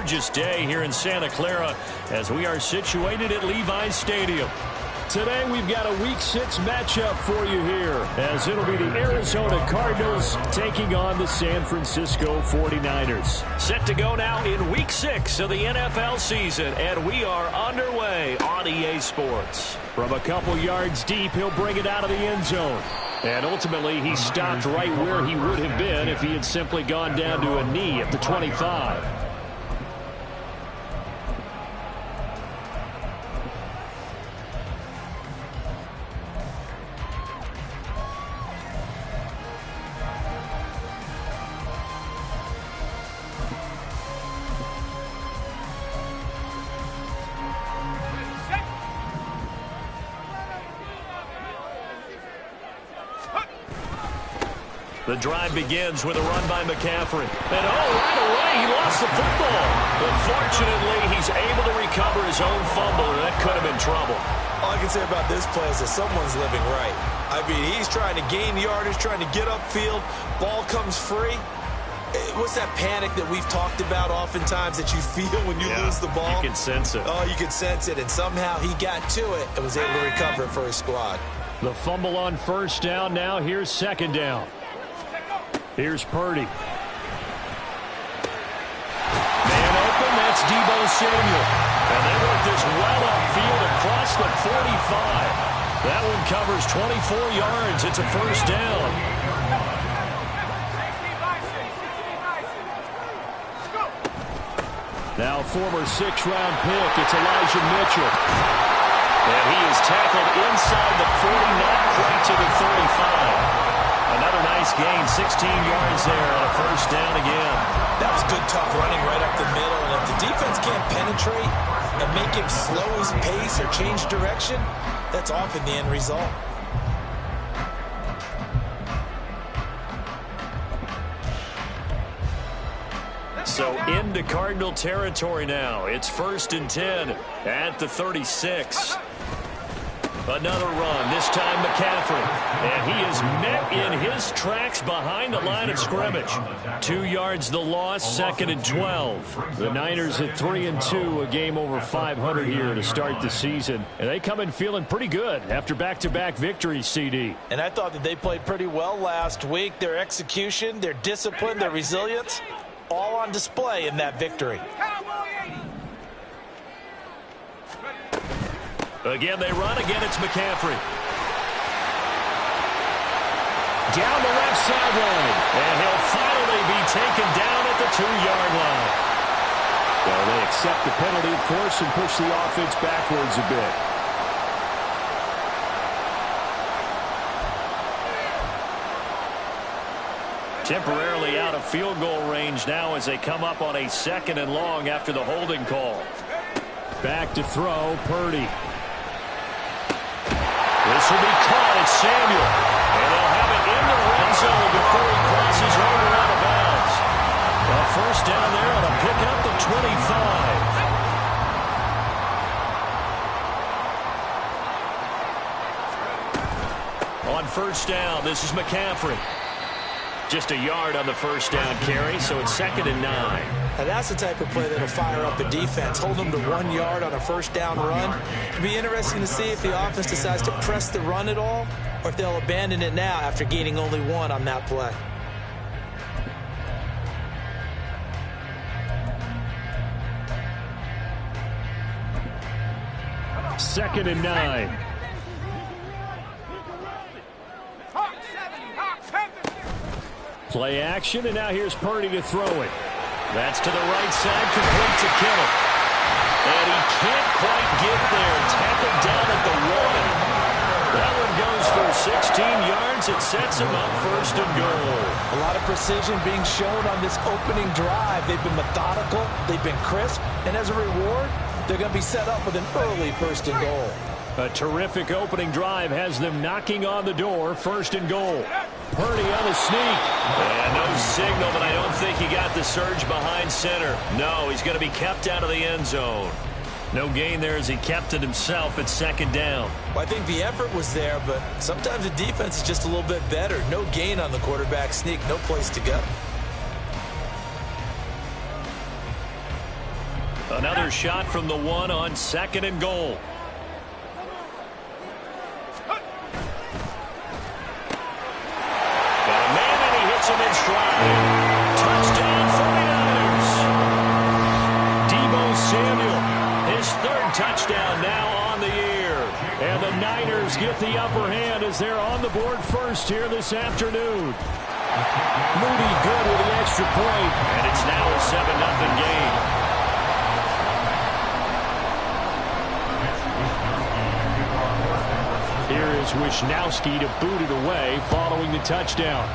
gorgeous day here in Santa Clara as we are situated at Levi's Stadium. Today we've got a Week 6 matchup for you here, as it'll be the Arizona Cardinals taking on the San Francisco 49ers. Set to go now in Week 6 of the NFL season, and we are underway on EA Sports. From a couple yards deep, he'll bring it out of the end zone. And ultimately, he stopped right where he would have been if he had simply gone down to a knee at the 25. The drive begins with a run by McCaffrey. And right away, he lost the football. But fortunately, he's able to recover his own fumble, and that could have been trouble. All I can say about this play is that someone's living right. I mean, he's trying to gain yardage, trying to get upfield. Ball comes free. What's that panic that we've talked about oftentimes that you feel when you lose the ball? You can sense it. Oh, you can sense it. And somehow he got to it and was able to recover it for his squad. The fumble on first down. Now here's second down. Here's Purdy. Man open, that's Deebo Samuel. And they work this well upfield across the 45. That one covers 24 yards. It's a first down. Now former 6th-round pick, it's Elijah Mitchell. And he is tackled inside the 40, not quite to the 35. Another nice gain, 16 yards there, and a first down again. That was good, tough running right up the middle. And if the defense can't penetrate and make him slow his pace or change direction, that's often the end result. So into Cardinal territory now. It's 1st and 10 at the 36. Another run, this time McCaffrey. And he is met in his tracks behind the line of scrimmage. 2 yards the loss, 2nd and 12. The Niners at 3-2, a game over 500 here to start the season. And they come in feeling pretty good after back-to-back victories, CD. And I thought that they played pretty well last week. Their execution, their discipline, their resilience, all on display in that victory. Again, they run. Again, it's McCaffrey. Down the left sideline. And he'll finally be taken down at the 2-yard line. Well, they accept the penalty, of course, and push the offense backwards a bit. Temporarily out of field goal range now as they come up on a 2nd and long after the holding call. Back to throw, Purdy. This will be caught. It's Samuel. And they'll have it in the red zone before he crosses over out of bounds. A first down there on a pickup the 25. On first down, this is McCaffrey. Just a yard on the first down carry, so it's 2nd and 9. And that's the type of play that'll fire up the defense. Hold them to 1 yard on a first down run. It'll be interesting to see if the offense decides to press the run at all, or if they'll abandon it now after gaining only 1 on that play. Second and 9. Play action, and now here's Purdy to throw it. That's to the right side, complete to Kittle. And he can't quite get there. Tackled down at the 1. That one goes for 16 yards. It sets him up 1st and goal. A lot of precision being shown on this opening drive. They've been methodical. They've been crisp. And as a reward, they're going to be set up with an early 1st and goal. A terrific opening drive has them knocking on the door, 1st and goal. Purdy on the sneak. And no signal, but I don't think he got the surge behind center. No, he's going to be kept out of the end zone. No gain there as he kept it himself at 2nd down. Well, I think the effort was there, but sometimes the defense is just a little bit better. No gain on the quarterback sneak, no place to go. Another shot from the one on 2nd and goal. Got a man and he hits him in stride. Touchdown 49ers. Deebo Samuel, his 3rd touchdown now on the year. And the Niners get the upper hand as they're on the board first here this afternoon. Moody good with the extra point. And it's now a 7-0 game. Here is Wisnowski to boot it away following the touchdown.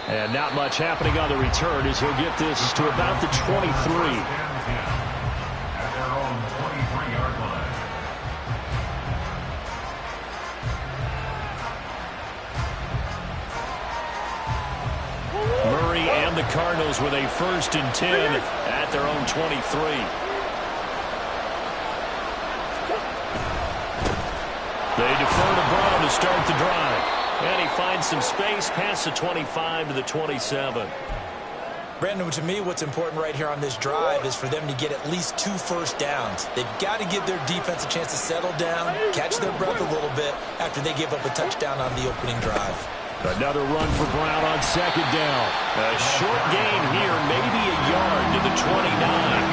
And not much happening on the return as he'll get this to about the 23. Murray and the Cardinals with a 1st and 10 at their own 23. They defer to Brown to start the drive. And he finds some space past the 25 to the 27. Brandon, to me, what's important right here on this drive is for them to get at least 2 first downs. They've got to give their defense a chance to settle down, catch their breath a little bit after they give up a touchdown on the opening drive. Another run for Brown on 2nd down. A short gain here, maybe a yard to the 29.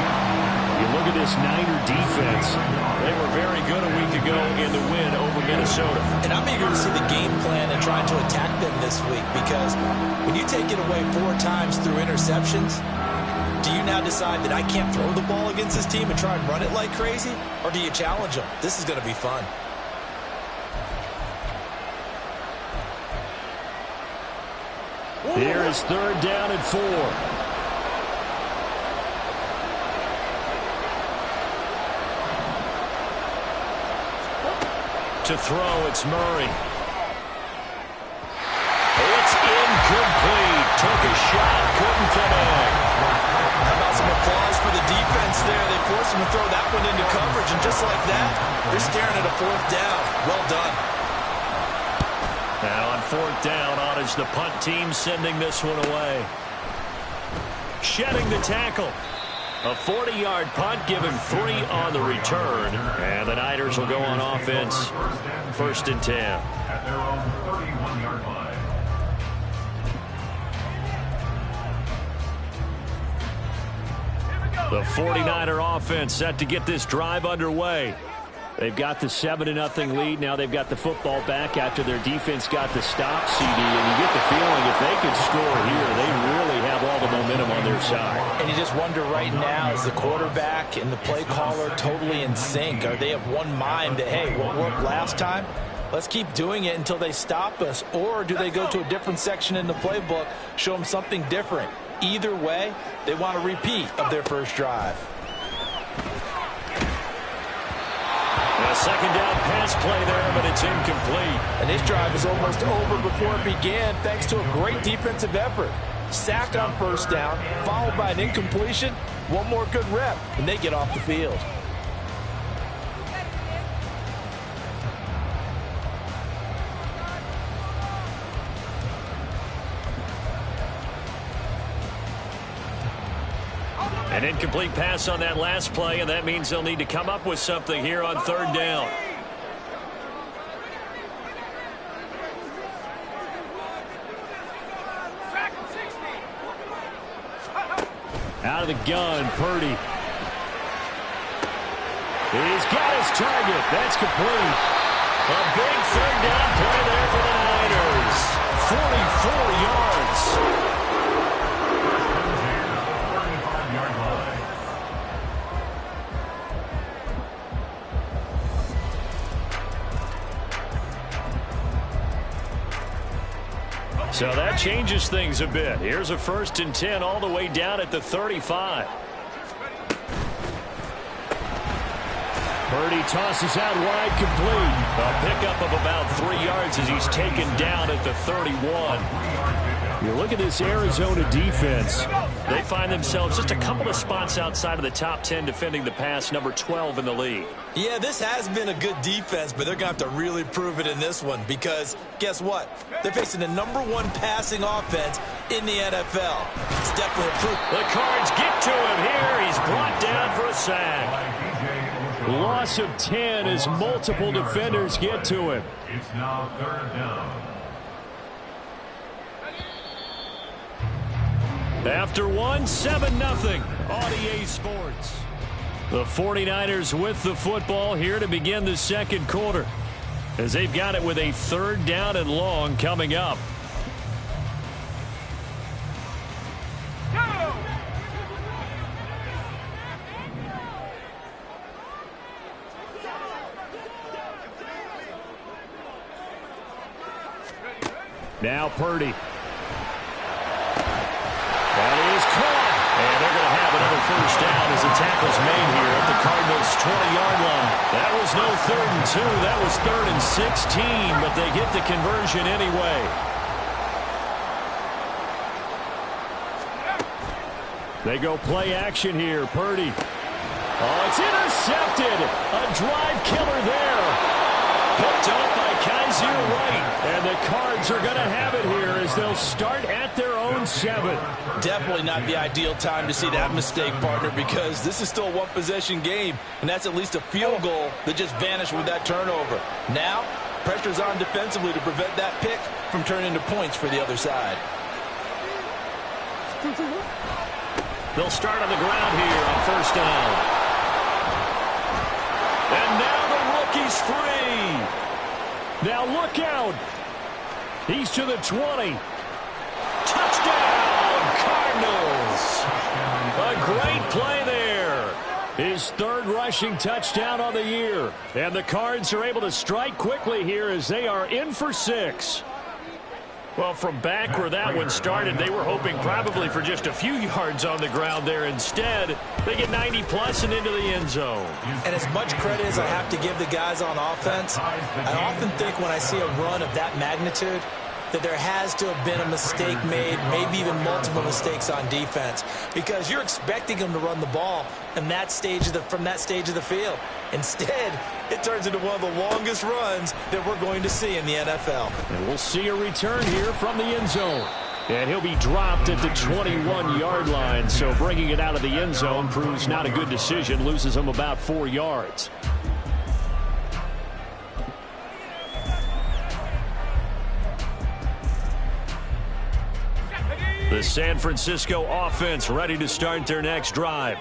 You look at this Niner defense. They were very good a week ago in the win over Minnesota. And I'm eager to see the game plan and trying to attack them this week, because when you take it away 4 times through interceptions, do you now decide that I can't throw the ball against this team and try and run it like crazy? Or do you challenge them? This is going to be fun. Here is 3rd down and 4. To throw, it's Murray. It's incomplete. Took a shot, couldn't connect. How about some applause for the defense there? They forced him to throw that one into coverage, and just like that, they're staring at a 4th down. Well done. Now on 4th down, on is the punt team sending this one away. Shedding the tackle. A 40-yard punt, give him 3 on the return. And the Niners will go on offense. 1st and 10. At their own 31-yard line. The 49er offense set to get this drive underway. They've got the 7-0 lead. Now they've got the football back after their defense got the stop, CD. And you get the feeling if they could score here, they really have all the momentum on their side. And you just wonder right now, is the quarterback and the play caller totally in sync? Are they of one mind that, hey, what worked last time? Let's keep doing it until they stop us. Or do they go to a different section in the playbook, show them something different? Either way, they want a repeat of their first drive. A 2nd down pass play there, but it's incomplete. And this drive was almost over before it began thanks to a great defensive effort. Sacked on 1st down, followed by an incompletion. One more good rep, and they get off the field. An incomplete pass on that last play, and that means they'll need to come up with something here on 3rd down. Out of the gun, Purdy. He's got his target. That's complete. A big 3rd down play there for the Niners. 44 yards. So that changes things a bit. Here's a 1st and 10 all the way down at the 35. Purdy tosses out wide, complete. A pickup of about 3 yards as he's taken down at the 31. You look at this Arizona defense. They find themselves just a couple of spots outside of the top 10 defending the pass, number 12 in the league. Yeah, this has been a good defense, but they're going to have to really prove it in this one because guess what? They're facing the #1 passing offense in the NFL. It's definitely a proof. The Cards get to him here. He's brought down for a sack. Loss of 10 as multiple defenders get to him. It's now 3rd down. After 7-0, RDA Sports. The 49ers with the football here to begin the second quarter, as they've got it with a 3rd down and long coming up. Now Purdy. That is caught. And they're going to have another 1st down as the tackle's made here at the Cardinals' 20-yard line. That was no 3rd and 2. That was 3rd and 16, but they get the conversion anyway. They go play action here. Purdy. Oh, it's intercepted. A drive killer there. Picked up by Kaiser Wright. And the Cards are going to have it here as they'll start at their own 7. Definitely not the ideal time to see that mistake, partner, because this is still a one-possession game, and that's at least a field goal that just vanished with that turnover. Now, pressure's on defensively to prevent that pick from turning into points for the other side. They'll start on the ground here on 1st down. And now the rookie's free. Now look out. He's to the 20. Touchdown, Cardinals. A great play there. His 3rd rushing touchdown on the year. And the Cards are able to strike quickly here as they are in for 6. Well, from back where that one started, they were hoping probably for just a few yards on the ground there. Instead, they get 90+ and into the end zone. And as much credit as I have to give the guys on offense, I often think when I see a run of that magnitude that there has to have been a mistake made, maybe even multiple mistakes on defense, because you're expecting them to run the ball in that stage of from that stage of the field. Instead, it turns into one of the longest runs that we're going to see in the NFL. And we'll see a return here from the end zone. And he'll be dropped at the 21-yard line, so bringing it out of the end zone proves not a good decision, loses him about 4 yards. The San Francisco offense ready to start their next drive.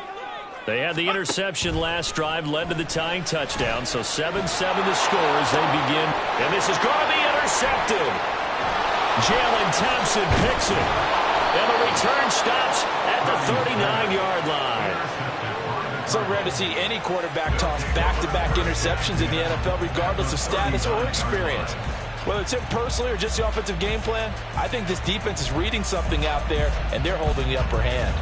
They had the interception last drive, led to the tying touchdown, so 7-7 the score as they begin. And this is going to be intercepted. Jalen Thompson picks it. And the return stops at the 39-yard line. So rare to see any quarterback toss back-to-back interceptions in the NFL, regardless of status or experience. Whether it's him personally or just the offensive game plan, I think this defense is reading something out there, and they're holding the upper hand.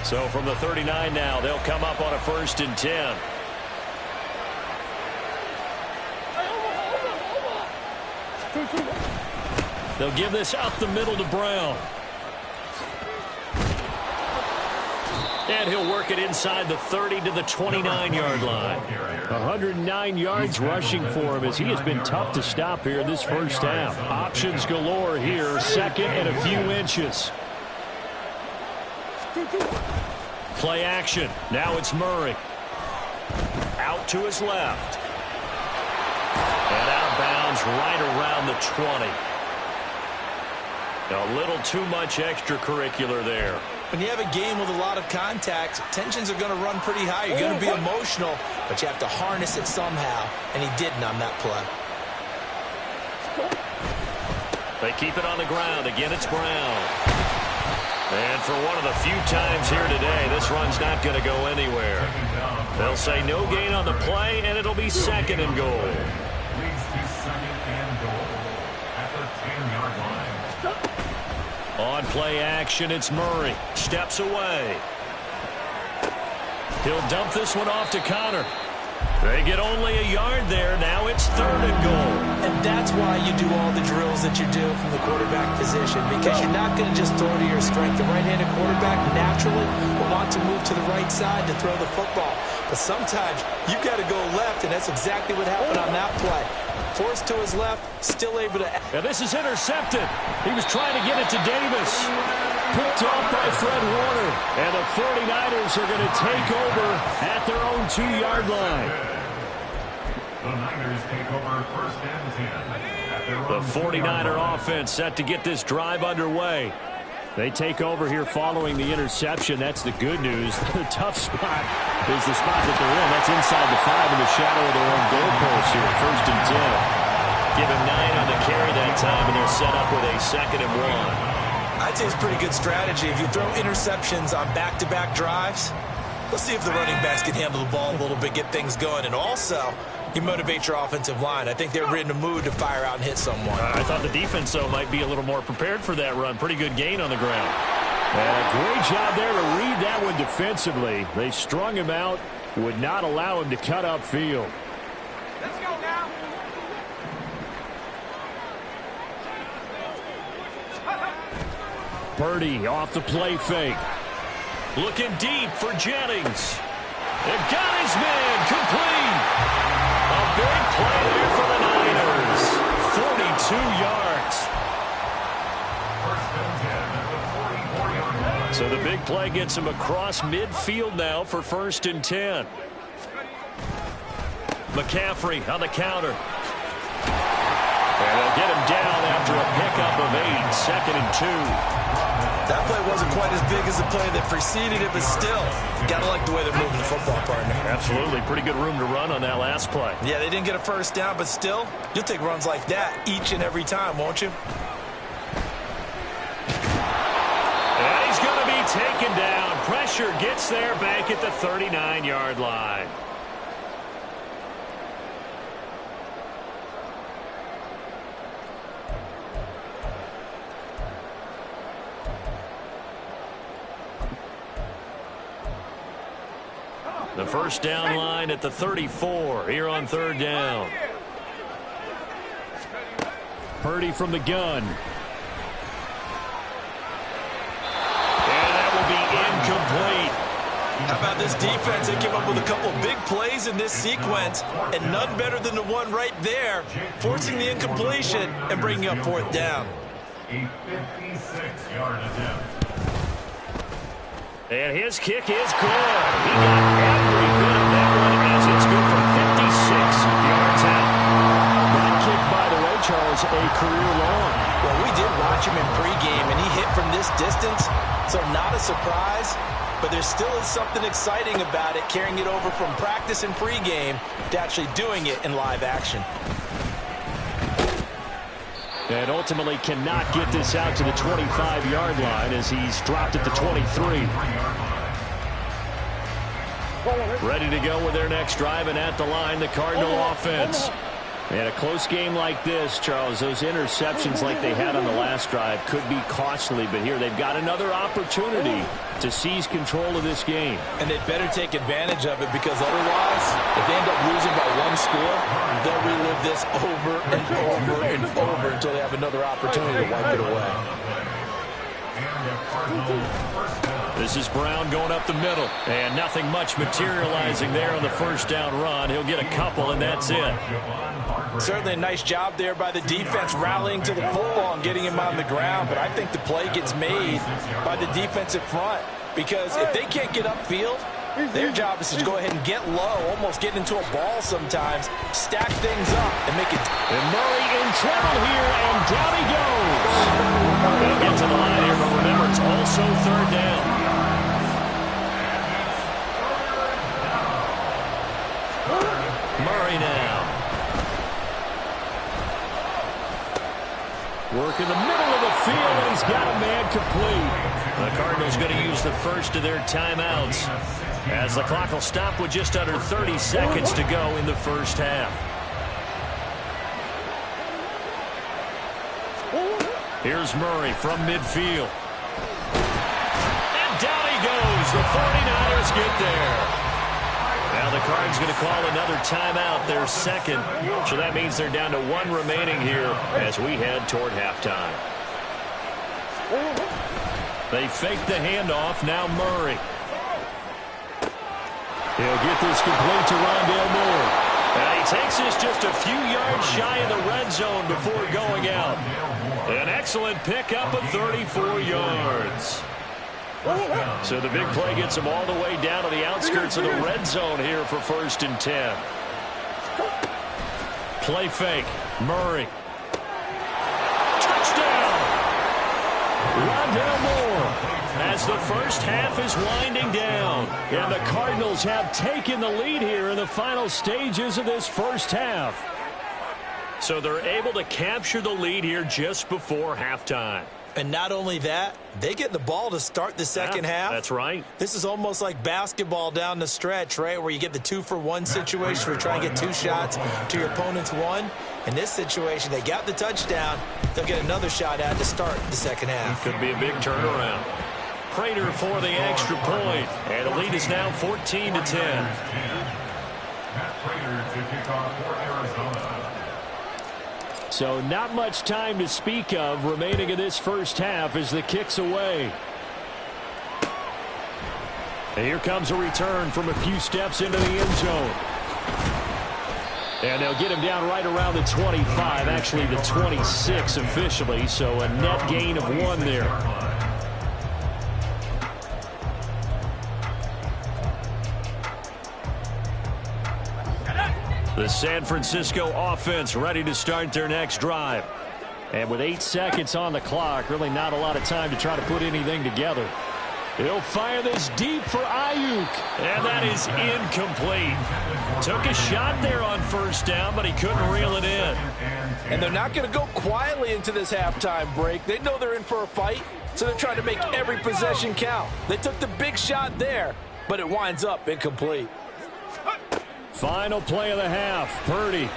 So from the 39 now, they'll come up on a 1st and 10. They'll give this up the middle to Brown. And he'll work it inside the 30 to the 29-yard line. 109 yards rushing for him as he has been tough to stop here this 1st half. Options galore here, 2nd and a few inches. Play action. Now it's Murray. Out to his left. And out of bounds right around the 20. A little too much extracurricular there. When you have a game with a lot of contact, tensions are going to run pretty high. You're going to be emotional, but you have to harness it somehow, and he didn't on that play. They keep it on the ground. Again, it's Brown. And for one of the few times here today, this run's not going to go anywhere. They'll say no gain on the play, and it'll be 2nd and goal. Leads to 2nd and goal at the 10-yard line. On play action, it's Murray. Steps away. He'll dump this one off to Connor. They get only a yard there. Now it's 3rd and goal. And that's why you do all the drills that you do from the quarterback position, because you're not going to just throw to your strength. The right-handed quarterback naturally will want to move to the right side to throw the football. But sometimes you've got to go left, and that's exactly what happened on that play. Forced to his left, still able to... And this is intercepted. He was trying to get it to Davis. Picked off by Fred Warner. And the 49ers are going to take over at their own 2-yard line. The Niners take over 1st and 10. At their own The 49er offense set to get this drive underway. They take over here following the interception. That's the good news. The tough spot is the spot that they're in. That's inside the 5 in the shadow of their own goalpost here. 1st and 10. Give him 9 on the carry that time, and they're set up with a 2nd and 1. I'd say it's pretty good strategy. If you throw interceptions on back-to-back drives, let's see if the running backs can handle the ball a little bit, get things going. And also, you motivate your offensive line. I think they're in the mood to fire out and hit someone. I thought the defense, though, might be a little more prepared for that run. Pretty good gain on the ground. And a great job there to read that one defensively. They strung him out, would not allow him to cut upfield. Let's go now. Purdy off the play fake. Looking deep for Jennings. They've got his man complete. A big play there for the Niners. 42 yards. 1st and 10 at the 44-yard line. So the big play gets him across midfield now for 1st and 10. McCaffrey on the counter. And they'll get him down after a pickup of 8. 2nd and 2. That play wasn't quite as big as the play that preceded it, but still, gotta like the way they're moving the football, partner. Absolutely. Pretty good room to run on that last play. Yeah, they didn't get a 1st down, but still, you'll take runs like that each and every time, won't you? And he's going to be taken down. Pressure gets there back at the 39-yard line. The 1st down line at the 34 here on 3rd down. Purdy from the gun. And that will be incomplete. How about this defense? They came up with a couple of big plays in this sequence, and none better than the one right there, forcing the incompletion and bringing up 4th down. A 56-yard attempt. And his kick is good. He got every bit of that one as it's good for 56 yards out. That kick, by the way, Charles, a career long. Well, we did watch him in pregame, and he hit from this distance, so not a surprise. But there still is something exciting about it, carrying it over from practice and pregame to actually doing it in live action. And ultimately cannot get this out to the 25-yard line as he's dropped at the 23. Ready to go with their next drive, and at the line, the Cardinal offense. And a close game like this, Charles, those interceptions like they had on the last drive could be costly. But here they've got another opportunity to seize control of this game. And they'd better take advantage of it, because otherwise, if they end up losing by 1 score, they'll relive this over and over and over until they have another opportunity to wipe it away. This is Brown going up the middle, and nothing much materializing there on the 1st down run. He'll get a couple, and that's it. Certainly a nice job there by the defense rallying to the football and getting him on the ground, but I think the play gets made by the defensive front, because if they can't get upfield, their job is to go ahead and get low, almost get into a ball sometimes, stack things up, and make it. And Murray in trouble here, and down he goes. They'll get to the line here, but remember, it's also 3rd down. Murray now. Work in the middle of the field, and he's got a man complete. The Cardinals going to use the first of their timeouts, as the clock will stop with just under 30 seconds to go in the 1st half. Here's Murray from midfield. And down he goes. The 49ers get there. Now the Cards going to call another timeout, their second. So that means they're down to 1 remaining here as we head toward halftime. They fake the handoff. Now Murray. He'll get this complete to Rondale Moore. And he takes this just a few yards shy of the red zone before going out. An excellent pickup of 34 yards. So the big play gets him all the way down to the outskirts of the red zone here for 1st and 10. Play fake. Murray. Touchdown! Rondale Moore. As the first half is winding down. And the Cardinals have taken the lead here in the final stages of this first half. So they're able to capture the lead here just before halftime. And not only that, they get the ball to start the second half. That's right. This is almost like basketball down the stretch, right, where you get the 2-for-1 situation where you try and get 2 shots to your opponent's 1. In this situation, they got the touchdown. They'll get another shot at to start the second half. Could be a big turnaround. Prater for the extra point. And the lead is now 14-10. Matt Prater to kick off for Arizona. So not much time to speak of remaining in this first half as the kick's away. And here comes a return from a few steps into the end zone. And they'll get him down right around the 25, actually the 26 officially, so a net gain of 1 there. The San Francisco offense ready to start their next drive. And with 8 seconds on the clock, really not a lot of time to try to put anything together. He'll fire this deep for Ayuk. And that is incomplete. Took a shot there on 1st down, but he couldn't reel it in. And they're not going to go quietly into this halftime break. They know they're in for a fight, so they're trying to make every possession count. They took the big shot there, but it winds up incomplete. Final play of the half. Purdy.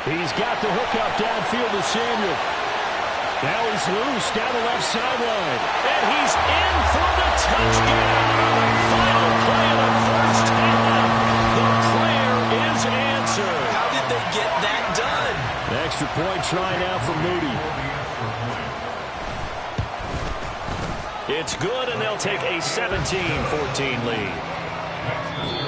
He's got the hookup downfield to Samuel. Now he's loose down the left sideline. And he's in for the touchdown on the final play of the first half. The prayer is answered. How did they get that done? An extra point try now for Moody. It's good, and they'll take a 17-14 lead.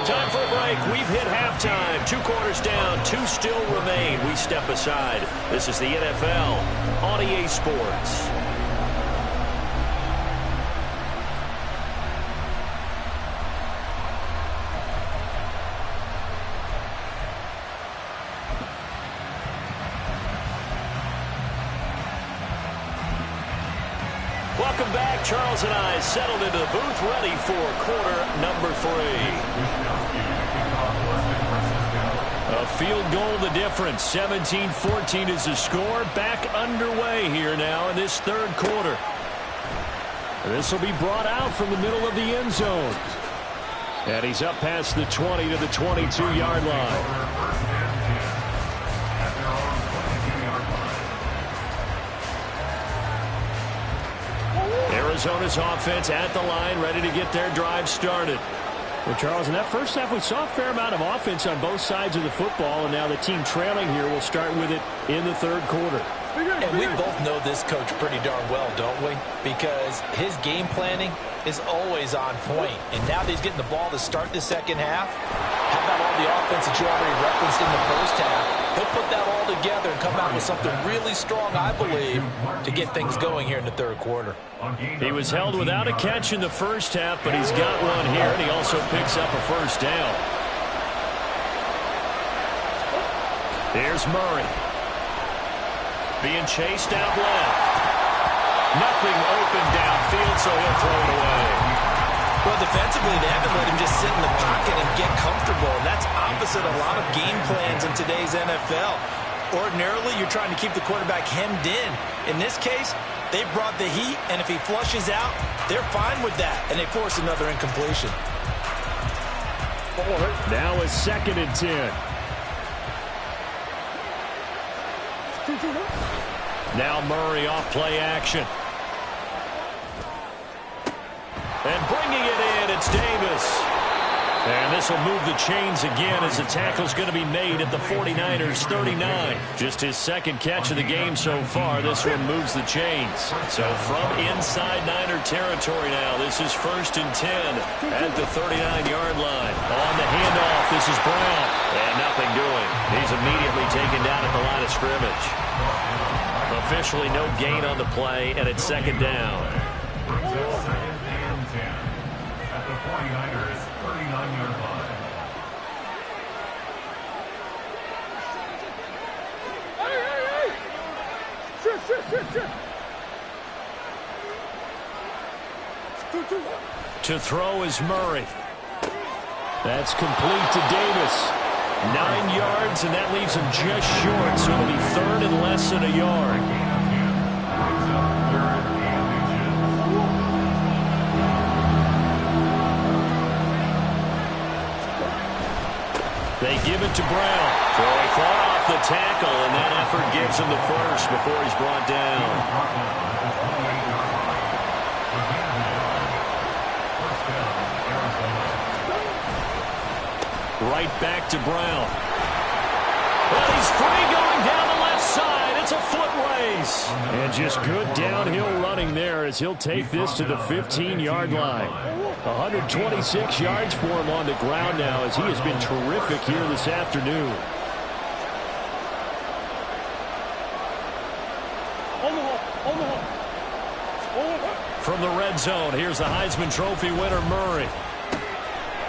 Time for a break. We've hit halftime. 2 quarters down. 2 still remain. We step aside. This is the NFL on EA Sports. Welcome back. Charles and I settled into the booth, ready for quarter number 3. A field goal the difference. 17-14 is the score. Back underway here now in this 3rd quarter. This will be brought out from the middle of the end zone. And he's up past the 20 to the 22-yard line. Arizona's offense at the line, ready to get their drive started. Well, Charles, in that first half, we saw a fair amount of offense on both sides of the football, and now the team trailing here will start with it in the 3rd quarter. And we both know this coach pretty darn well, don't we? Because his game planning is always on point. And now that he's getting the ball to start the second half, how about all the offense that you already referenced in the first half? He'll put that all together and come out with something really strong, I believe, to get things going here in the 3rd quarter. He was held without a catch in the first half, but he's got one here, and he also picks up a 1st down. Here's Murray. Being chased out left. Nothing open downfield, so he'll throw it away. Well, defensively, they haven't let him just sit in the pocket and get comfortable. And that's opposite a lot of game plans in today's NFL. Ordinarily, you're trying to keep the quarterback hemmed in. In this case, they brought the heat, and if he flushes out, they're fine with that, and they force another incompletion. Now a 2nd and 10. Now Murray off play action. And bringing it in, it's Davis. And this will move the chains again as the tackle's going to be made at the 49ers 39. Just his second catch of the game so far. This one moves the chains. So from inside Niner territory now, this is 1st and 10 at the 39-yard line. On the handoff, this is Brown. And nothing doing. He's immediately taken down at the line of scrimmage. Officially no gain on the play, and it's 2nd down. Brings up 2nd and 10 at the 49ers 39-yard line. To throw is Murray. That's complete to Davis. 9 yards, and that leaves him just short, so it'll be 3rd and less than a yard. Brings up 3rd and inches. They give it to Brown. Throwing far off the tackle, and that effort gives him the first before he's brought down. Right back to Brown. Well, he's free going down the left side. It's a foot race. And just good downhill running there as he'll take this to the 15-yard line. 126 yards for him on the ground now as he has been terrific here this afternoon. From the red zone, here's the Heisman Trophy winner, Murray.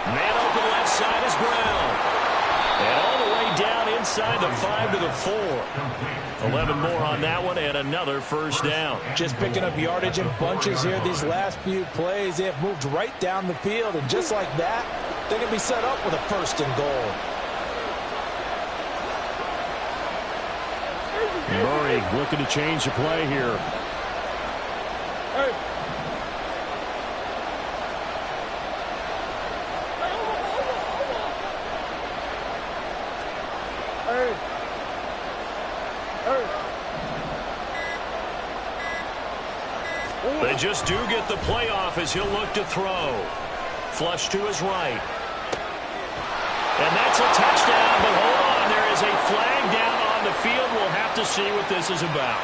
Man open left side is Brown. And all the way down inside the 5 to the 4. 11 more on that one and another 1st down. Just picking up yardage in bunches here these last few plays. They have moved right down the field, and just like that, they can be set up with a 1st and goal. Murray looking to change the play here. They just do get the playoff as he'll look to throw. Flush to his right. And that's a touchdown, but hold on. There is a flag down on the field. We'll have to see what this is about.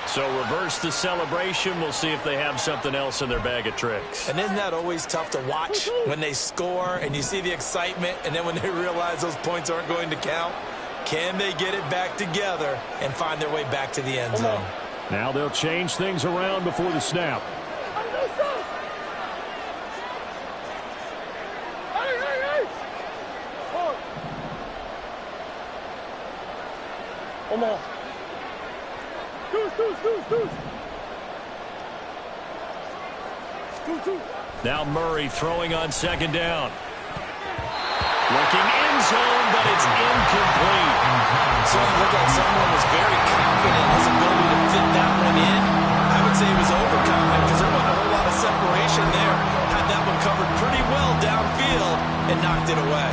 So reverse the celebration. We'll see if they have something else in their bag of tricks. And isn't that always tough to watch when they score and you see the excitement, and then when they realize those points aren't going to count? Can they get it back together and find their way back to the end zone? Now they'll change things around before the snap. Now Murray throwing on 2nd down. Looking in zone, but it's incomplete. So you look like someone was very confident in his ability to fit that one in. I would say he was overconfident because there wasn't a whole lot of separation there. Had that one covered pretty well downfield and knocked it away.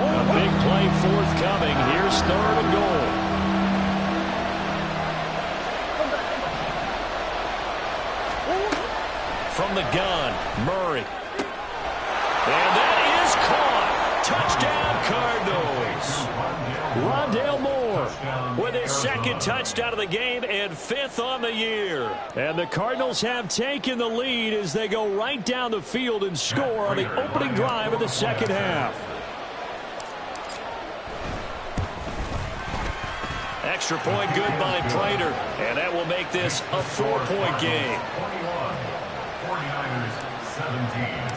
A big play forthcoming. Here's 3rd and goal. From the gun, Murray. And that is caught. Touchdown, Cardinals. Rondale Moore with his 2nd touchdown of the game and 5th on the year. And the Cardinals have taken the lead as they go right down the field and score on the opening drive of the 2nd half. Extra point good by Prater, and that will make this a 4-point game. 49ers 17.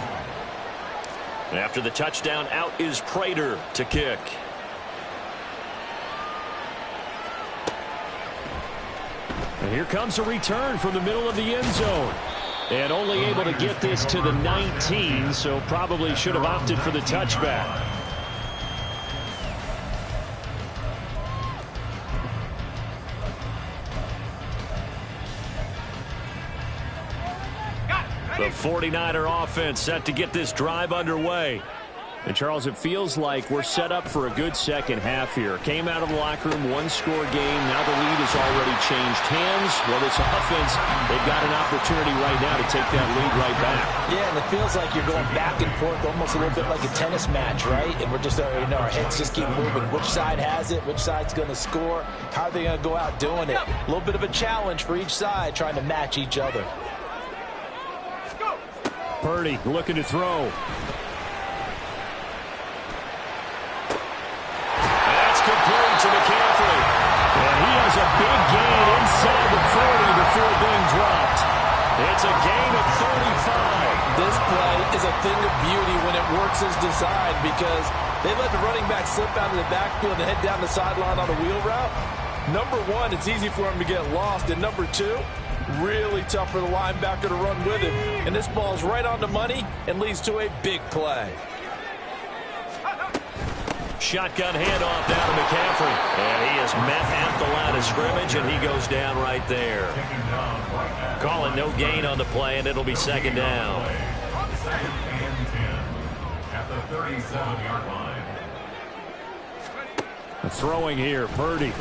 And after the touchdown, out is Prater to kick. And here comes a return from the middle of the end zone. And only able to get this to the 19, so probably should have opted for the touchback. The 49er offense set to get this drive underway. And, Charles, it feels like we're set up for a good second half here. Came out of the locker room, one-score game. Now the lead has already changed hands. Well, this offense, they've got an opportunity right now to take that lead right back. Yeah, and it feels like you're going back and forth almost a little bit like a tennis match, right? And we're just, our heads just keep moving. Which side has it? Which side's going to score? How are they going to go out doing it? A little bit of a challenge for each side trying to match each other. Purdy looking to throw. Complete to McCaffrey. And he has a big gain inside the 40 before being dropped. It's a gain of 35. This play is a thing of beauty when it works as designed because they let the running back slip out of the backfield and head down the sideline on a wheel route. Number one, it's easy for him to get lost. And number two, really tough for the linebacker to run with him. And this ball's right on the money and leads to a big play. Shotgun handoff down to McCaffrey. And he is met at the line of scrimmage, and he goes down right there. Calling no gain on the play, and it'll be second down. Second and 10 at the 37-yard line. Throwing here, Purdy.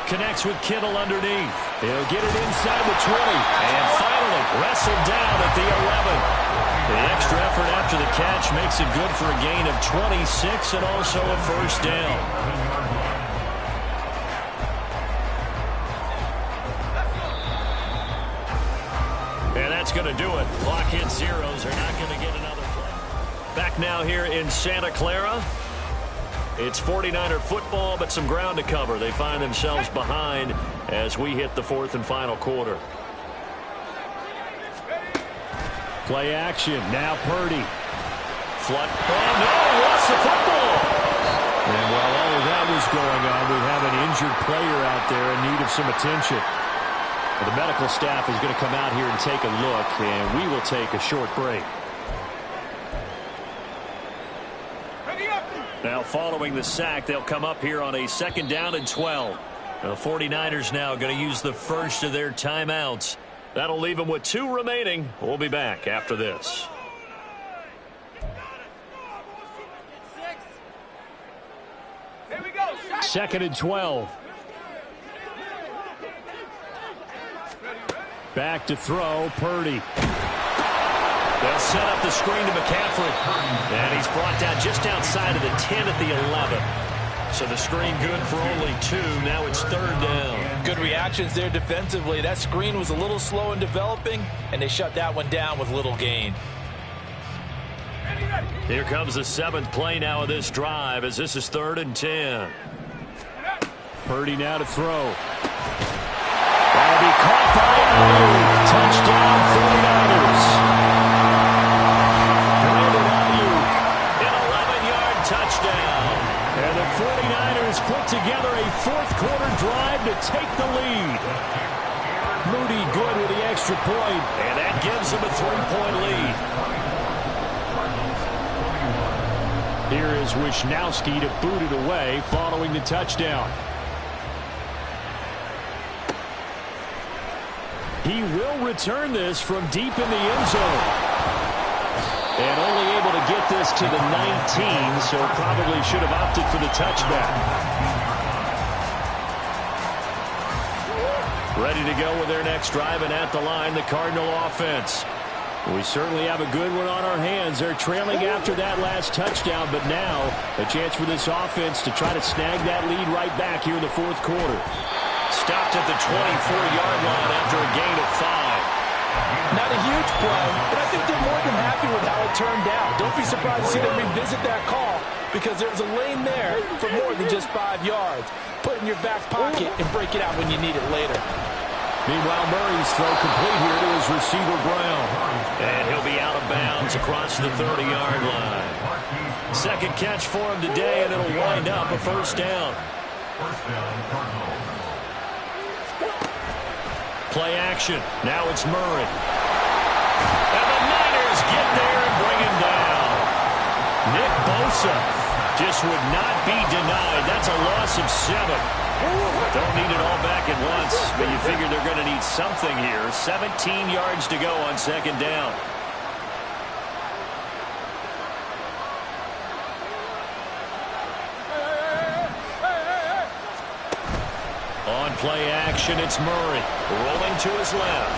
Connects with Kittle underneath. He'll get it inside the 20. And finally wrestled down at the 11. The extra effort after the catch makes it good for a gain of 26 and also a first down. And that's going to do it. Clock hits zeros. They're not going to get another play. Back now here in Santa Clara. It's 49er football, but some ground to cover. They find themselves behind as we hit the fourth and final quarter. Play action. Now Purdy. Flood. Oh, no, he lost the football. And while all of that was going on, we have an injured player out there in need of some attention. The medical staff is going to come out here and take a look, and we will take a short break. Now following the sack, they'll come up here on a second down and 12. The 49ers now going to use the first of their timeouts. That'll leave them with 2 remaining. We'll be back after this. Second and 12. Back to throw, Purdy. They'll set up the screen to McCaffrey. And he's brought down just outside of the 10 at the 11. So the screen good for only 2. Now it's third down. Good reactions there defensively. That screen was a little slow in developing, and they shut that one down with little gain. Here comes the 7th play now of this drive as this is 3rd and 10. Purdy now to throw. That'll be caught by Ayuk. Touchdown 49ers. Brandon Ayuk. An 11-yard touchdown. And the 49ers put together a fourth-quarter drive to take the lead. Moody good with the extra point. And that gives them a 3-point lead. Here is Wisnowski to boot it away following the touchdown. He will return this from deep in the end zone. And only able to get this to the 19, so probably should have opted for the touchback. Ready to go with their next drive, and at the line, the Cardinal offense. We certainly have a good one on our hands. They're trailing after that last touchdown, but now a chance for this offense to try to snag that lead right back here in the fourth quarter. Stopped at the 24-yard line after a gain of 5. Not a huge play, but I think they're more than happy with how it turned out. Don't be surprised to see them revisit that call because there's a lane there for more than just 5 yards. Put it in your back pocket and break it out when you need it later. Meanwhile, Murray's throw complete here to his receiver, Brown. And he'll be out of bounds across the 30-yard line. Second catch for him today, and it'll wind up a first down. First down, Cardinals. Play action. Now it's Murray. And the Niners get there and bring him down. Nick Bosa just would not be denied. That's a loss of 7. Don't need it all back at once, but you figure they're going to need something here. 17 yards to go on second down. on play action. It's Murray rolling to his left.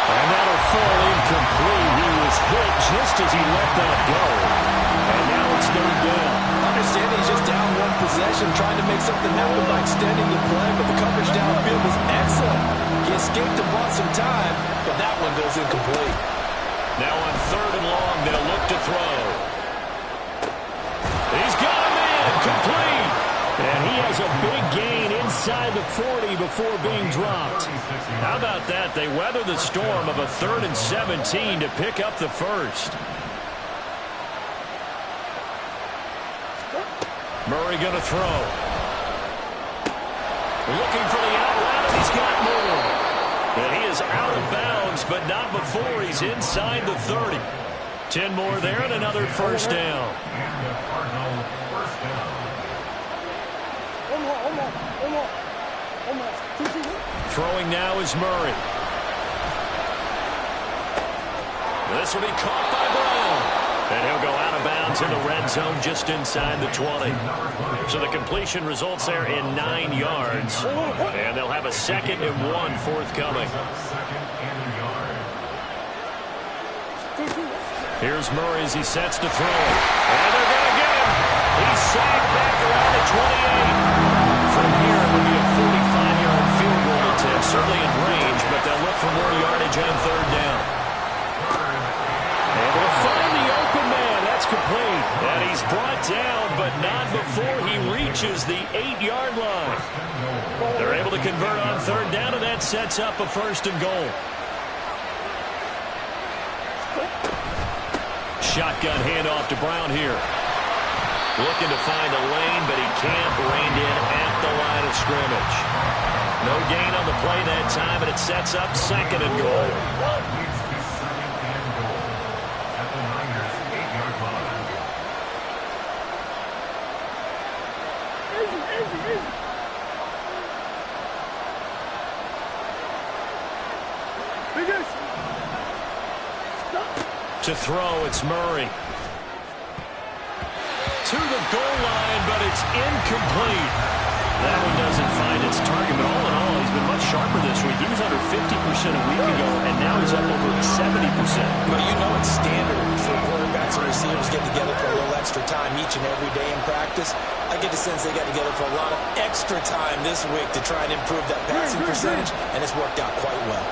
And that'll fall incomplete. He was hit just as he let that go. And now it's third down. Understand he's just down one possession, trying to make something happen by extending the play, but the coverage downfield was excellent. He escaped and bought some time, but that one goes incomplete. Now on third and long, they'll look to throw. He's got him in, complete. And he has a big gain inside the 40 before being dropped. How about that? They weather the storm of a 3rd and 17 to pick up the first. Murray going to throw. Looking for the out route, and he's got more. And he is out of bounds, but not before he's inside the 30. 10 more there and another first down. And the Cardinal first down. Throwing now is Murray. This will be caught by Brown. And he'll go out of bounds in the red zone just inside the 20. So the completion results there in 9 yards. And they'll have a 2nd and 1 forthcoming. Here's Murray as he sets to throw. And they're going to get him. He's sacked back around the 28. From here, it will be a 45-yard field goal attempt. Certainly in range, but they'll look for more yardage on third down. Able to find the open man. That's complete. And he's brought down, but not before he reaches the 8-yard line. They're able to convert on third down, and that sets up a 1st and goal. Shotgun handoff to Brown here. Looking to find a lane, but he can't. Reined in at the line of scrimmage. No gain on the play that time, and it sets up 2nd and goal. Leads to 2nd and goal at the Niners' 8-yard line. To throw, it's Murray. To the goal line, but it's incomplete. That one doesn't find its target, but all in all, he's been much sharper this week. He was under 50% a week ago, and now he's up over 70%. Well, you know it's standard for quarterbacks and receivers get together for a little extra time each and every day in practice. I get the sense they got together for a lot of extra time this week to try and improve that passing percentage, and it's worked out quite well.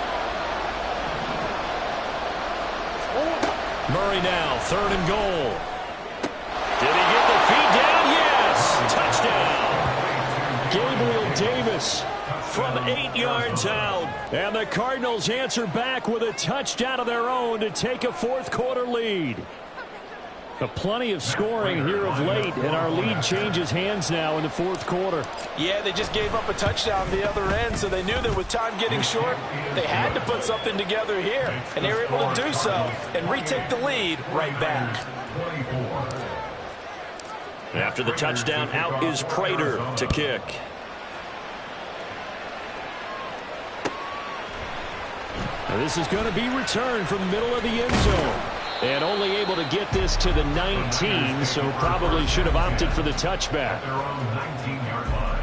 Murray now, 3rd and goal. Did he get the feed down? Yes! Touchdown! Gabriel Davis From 8 yards out. And the Cardinals answer back with a touchdown of their own to take a 4th quarter lead. But plenty of scoring here of late, and our lead changes hands now in the 4th quarter. Yeah, they just gave up a touchdown the other end, so they knew that with time getting short, they had to put something together here, and they were able to do so and retake the lead right back. After the touchdown, out is Prater to kick. And this is going to be returned from the middle of the end zone. And only able to get this to the 19, so probably should have opted for the touchback. Their own 19-yard line.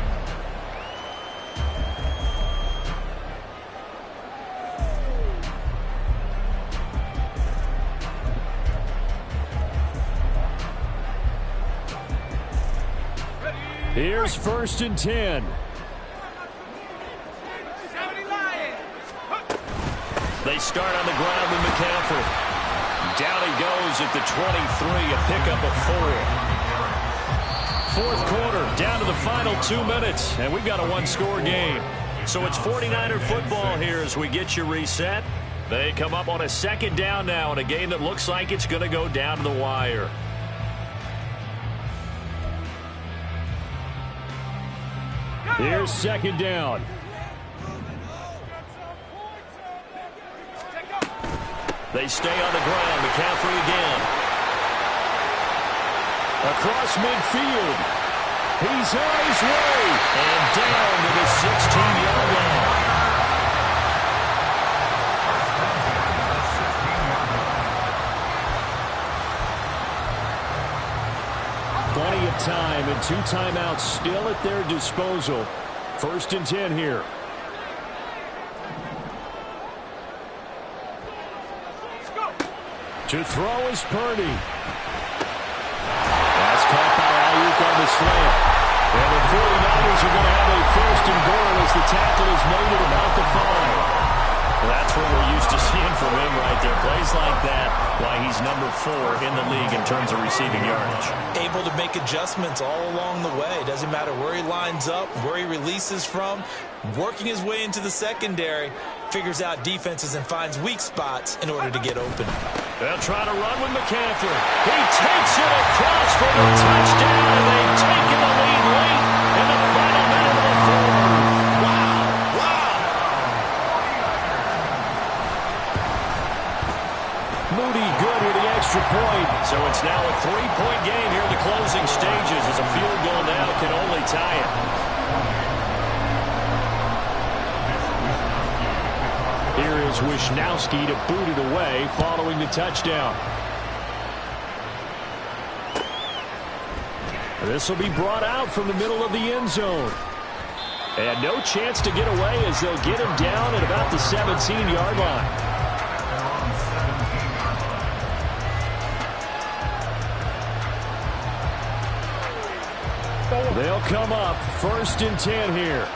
Here's 1st and 10. They start on the ground with McCaffrey. Down he goes at the 23, a pickup of 4. 4th quarter, down to the final 2 minutes, and we've got a 1-score game. So it's 49er football here as we get you reset. They come up on a 2nd down now in a game that looks like it's going to go down to the wire. Here's 2nd down. They stay on the ground. McCaffrey again. Across midfield. He's on his way. And down to the 16-yard line. Plenty of time and 2 timeouts still at their disposal. First and 10 here. To throw is Purdy. That's caught by Ayuk on the slant. And the 49ers are going to have a first and goal as the tackle is made at about the 5. Well, that's what we're used to seeing from him right there. Plays like that, why he's number 4 in the league in terms of receiving yardage. Able to make adjustments all along the way. Doesn't matter where he lines up, where he releases from. Working his way into the secondary, figures out defenses and finds weak spots in order to get open. They'll try to run with McCaffrey. He takes it across for the touchdown, and they've taken the lead late in the final minute of the fourth. Moody good with the extra point. So it's now a 3-point game here in the closing stages as a field goal now can only tie it. Here is Wisnowski to boot it away following the touchdown. This will be brought out from the middle of the end zone. And no chance to get away as they'll get him down at about the 17-yard line. They'll come up first and 10 here.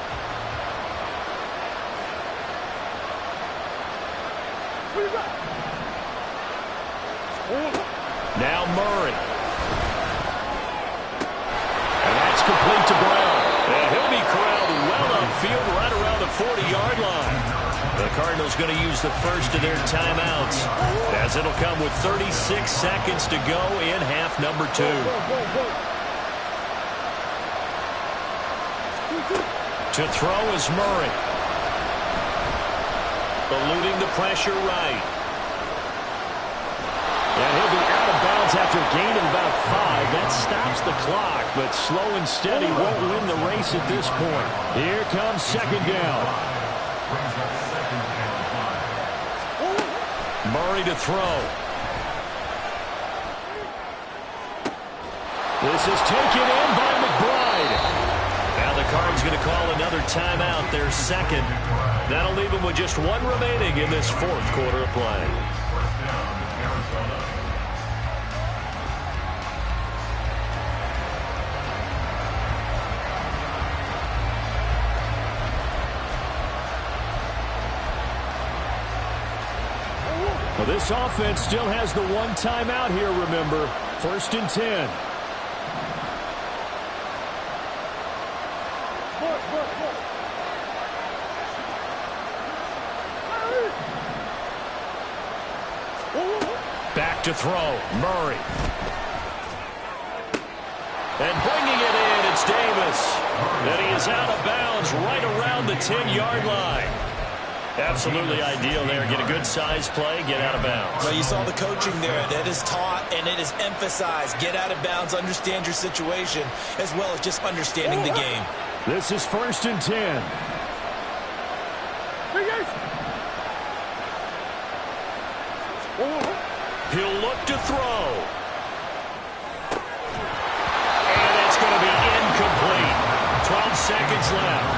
Now Murray. And that's complete to Brown. And he'll be corralled well upfield right around the 40-yard line. The Cardinals going to use the first of their timeouts as it'll come with 36 seconds to go in half number 2. To throw is Murray. Eluding the pressure right. And he'll be out of bounds after a gain of about 5. That stops the clock, but slow and steady won't win the race at this point. Here comes second down. Murray to throw. This is taken in by McBride. Now the Cards going to call another timeout, their second. That'll leave them with just one remaining in this fourth quarter of play. Well, this offense still has the one timeout here, remember. First and 10. Back to throw, Murray. And bringing it in, it's Davis. And he is out of bounds right around the 10-yard line. Absolutely ideal there. Get a good size play, get out of bounds. Well, you saw the coaching there. That is taught and it is emphasized. Get out of bounds, understand your situation, as well as just understanding the game. This is first and 10. He'll look to throw. And it's going to be incomplete. 12 seconds left.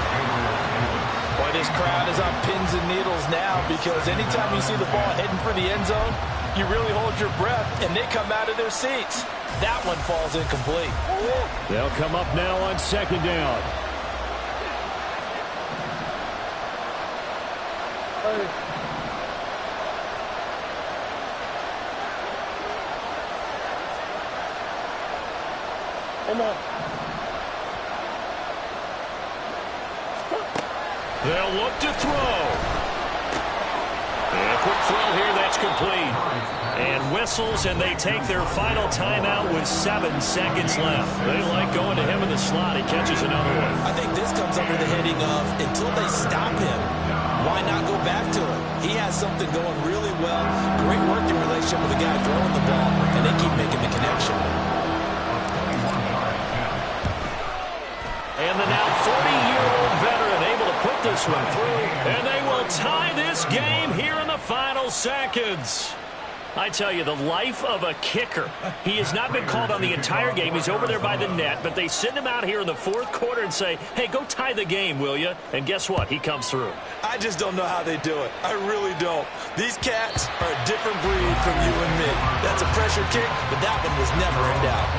Boy, this crowd is on pins and needles now because anytime you see the ball heading for the end zone, you really hold your breath, and they come out of their seats. That one falls incomplete. They'll come up now on second down. They'll look to throw. And a quick throw here, that's complete. And whistles, and they take their final timeout with 7 seconds left. They like going to him in the slot. He catches another one. I think this comes under the heading of until they stop him, why not go back to him? He has something going really well. Great working relationship with the guy throwing the ball, and they keep making the connection. And the now 40-year-old veteran able to put this one through. And they will tie this game here in the final seconds. I tell you, the life of a kicker. He has not been called on the entire game. He's over there by the net, but they send him out here in the fourth quarter and say, hey, go tie the game, will you? And guess what? He comes through. I just don't know how they do it. I really don't. These cats are a different breed from you and me. That's a pressure kick, but that one was never in doubt.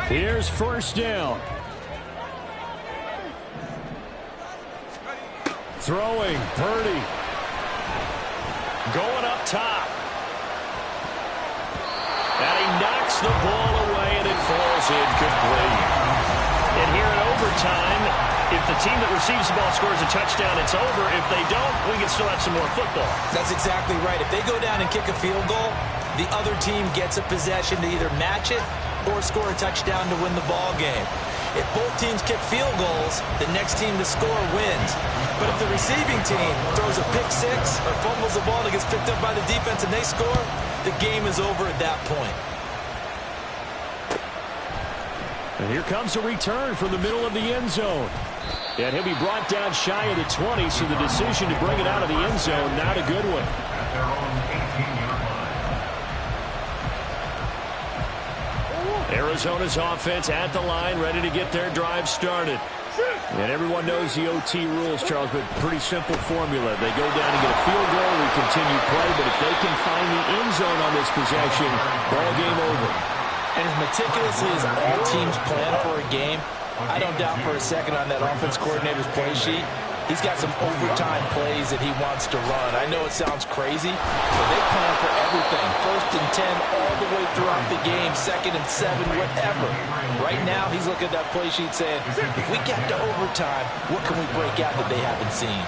Here's first down. Throwing, Purdy. Going up top. And he knocks the ball away, and it falls incomplete. And here in overtime, if the team that receives the ball scores a touchdown, it's over. If they don't, we can still have some more football. That's exactly right. If they go down and kick a field goal, the other team gets a possession to either match it or score a touchdown to win the ball game. If both teams kick field goals, the next team to score wins. But if the receiving team throws a pick six or fumbles the ball that gets picked up by the defense and they score, the game is over at that point. And here comes a return from the middle of the end zone. And he'll be brought down shy of the 20, so the decision to bring it out of the end zone, not a good one. At their own 18-yard line. Arizona's offense at the line, ready to get their drive started. And everyone knows the OT rules, Charles, but pretty simple formula. They go down and get a field goal, we continue play, but if they can find the end zone on this possession, ball game over. And as meticulously as all teams plan for a game, I don't doubt for a second on that offense coordinator's play sheet, he's got some overtime plays that he wants to run. I know it sounds crazy, but they plan for everything. 1st and 10 all the way throughout the game, 2nd and 7, whatever. Right now, he's looking at that play sheet saying, if we get to overtime, what can we break out that they haven't seen?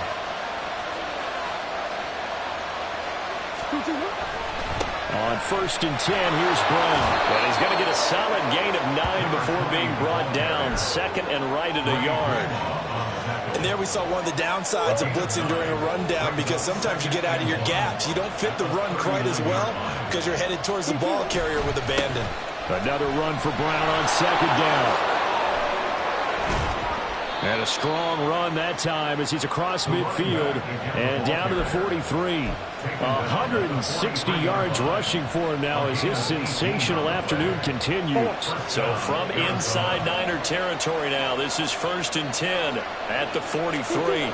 On 1st and 10, here's Brown. And he's going to get a solid gain of 9 before being brought down. 2nd and right at a yard. And there we saw one of the downsides of blitzing during a rundown, because sometimes you get out of your gaps. You don't fit the run quite as well because you're headed towards the ball carrier with abandon. Another run for Brown on 2nd down. And a strong run that time as he's across midfield and down to the 43. 160 yards rushing for him now as his sensational afternoon continues. So from inside Niner territory now, this is 1st and 10 at the 43.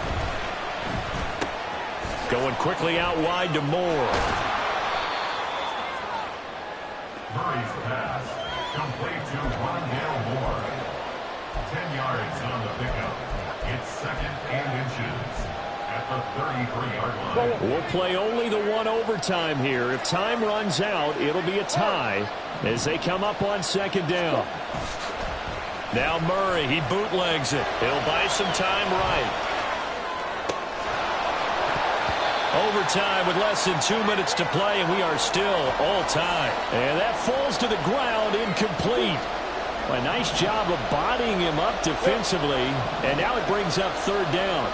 Going quickly out wide to Moore. Murray's pass, complete to Rondale Moore. 10 yards on the pickup. It's 2nd and inches at the 33-yard line. We'll play only the one overtime here. If time runs out, it'll be a tie as they come up on 2nd down. Now Murray, he bootlegs it. He'll buy some time right. Overtime with less than 2 minutes to play, and we are still all time. And that falls to the ground, incomplete. A nice job of bodying him up defensively, and now it brings up 3rd down.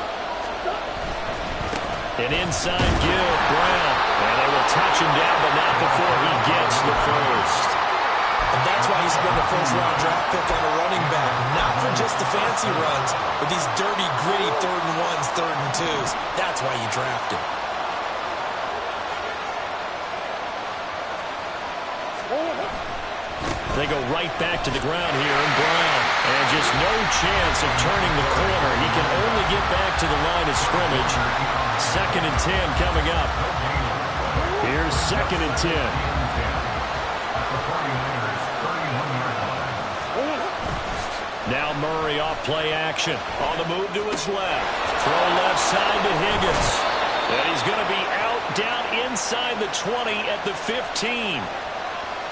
An inside give, Brown. And they will touch him down, but not before he gets the first. And that's why you spend a first-round draft pick on a running back. Not for just the fancy runs, but these dirty, gritty 3rd and 1s, 3rd and 2s. That's why you draft him. They go right back to the ground here, and Brown. And just no chance of turning the corner. He can only get back to the line of scrimmage. 2nd and 10 coming up. Here's 2nd and 10. Now Murray off play action. On the move to his left. Throw left side to Higgins. And he's going to be out down inside the 20 at the 15.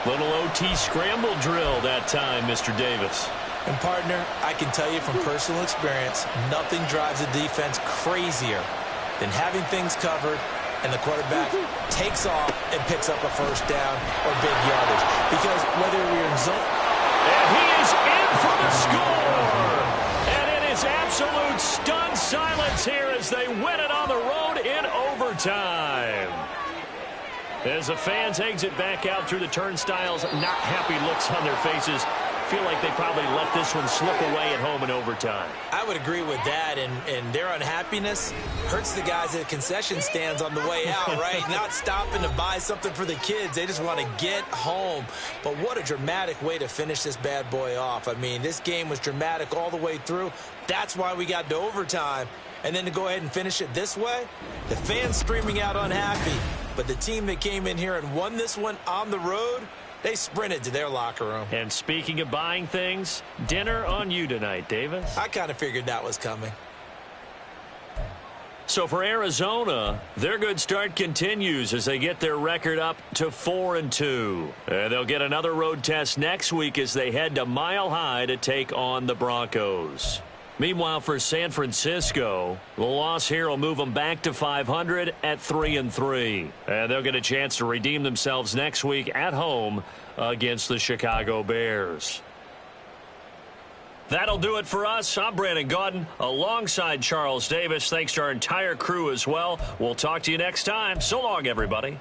Little OT scramble drill that time, Mr. Davis. And, partner, I can tell you from personal experience, nothing drives a defense crazier than having things covered and the quarterback takes off and picks up a first down or big yardage. Because whether we're in zone... And he is in for the score! And it is absolute stunned silence here as they win it on the road in overtime. As the fans exit back out through the turnstiles, not happy looks on their faces. Feel like they probably let this one slip away at home in overtime. I would agree with that, and their unhappiness hurts the guys at the concession stands on the way out, right? Not stopping to buy something for the kids. They just want to get home. But what a dramatic way to finish this bad boy off. I mean, this game was dramatic all the way through. That's why we got to overtime. And then to go ahead and finish it this way, the fans screaming out unhappy. But the team that came in here and won this one on the road, they sprinted to their locker room. And speaking of buying things, dinner on you tonight, Davis. I kind of figured that was coming. So for Arizona, their good start continues as they get their record up to 4-2. And they'll get another road test next week as they head to Mile High to take on the Broncos. Meanwhile, for San Francisco, the loss here will move them back to 500 at 3-3. And they'll get a chance to redeem themselves next week at home against the Chicago Bears. That'll do it for us. I'm Brandon Gaudin alongside Charles Davis. Thanks to our entire crew as well. We'll talk to you next time. So long, everybody.